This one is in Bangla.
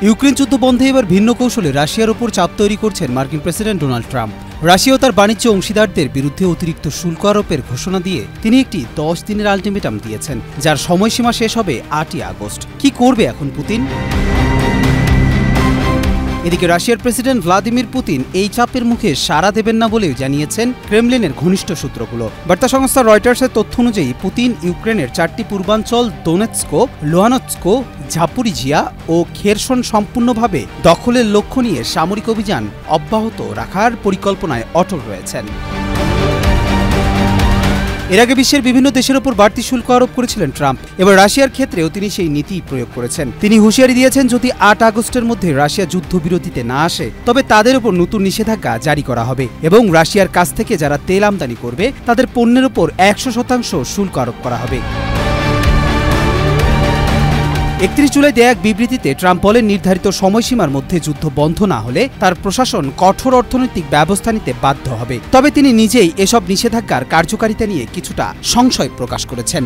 ইউক্রেন যুদ্ধ বন্ধে এবার ভিন্ন কৌশলে রাশিয়ার উপর চাপ তৈরি করছেন মার্কিন প্রেসিডেন্ট ডোনাল্ড ট্রাম্প। রাশিয়া ও তার বাণিজ্য অংশীদারদের বিরুদ্ধে অতিরিক্ত শুল্ক আরোপের ঘোষণা দিয়ে তিনি একটি 10 দিনের আলটিমেটাম দিয়েছেন, যার সময়সীমা শেষ হবে 8ই আগস্ট। কি করবে এখন পুতিন? এদিকে রাশিয়ার প্রেসিডেন্ট ভ্লাদিমির পুতিন এই চাপের মুখে সাড়া দেবেন না বলেও জানিয়েছেন ক্রেমলিনের ঘনিষ্ঠ সূত্রগুলো। বার্তা সংস্থা রয়টার্সের তথ্য অনুযায়ী পুতিন ইউক্রেনের 4টি পূর্বাঞ্চল দোনেৎস্ক, লুহানস্ক, জাপোরিজিয়া ও খেরসন সম্পূর্ণভাবে দখলের লক্ষ্য নিয়ে সামরিক অভিযান অব্যাহত রাখার পরিকল্পনায় অটল রয়েছেন। এর আগে বিশ্বের বিভিন্ন দেশের উপর বাড়তি শুল্ক আরোপ করেছিলেন ট্রাম্প। এবার রাশিয়ার ক্ষেত্রেও তিনি সেই নীতি প্রয়োগ করেছেন। তিনি হুঁশিয়ারি দিয়েছেন, যদি 8 আগস্টের মধ্যে রাশিয়া যুদ্ধবিরতিতে না আসে তবে তাদের উপর নতুন নিষেধাজ্ঞা জারি করা হবে এবং রাশিয়ার কাছ থেকে যারা তেল আমদানি করবে তাদের পণ্যের উপর 100% শুল্ক আরোপ করা হবে। 31 জুলাই দেয়া এক বিবৃতিতে ট্রাম্প বলেন, নির্ধারিত সময়সীমার মধ্যে যুদ্ধ বন্ধ না হলে তার প্রশাসন কঠোর অর্থনৈতিক ব্যবস্থা নিতে বাধ্য হবে। তবে তিনি নিজেই এসব নিষেধাজ্ঞার কার্যকারিতা নিয়ে কিছুটা সংশয় প্রকাশ করেছেন।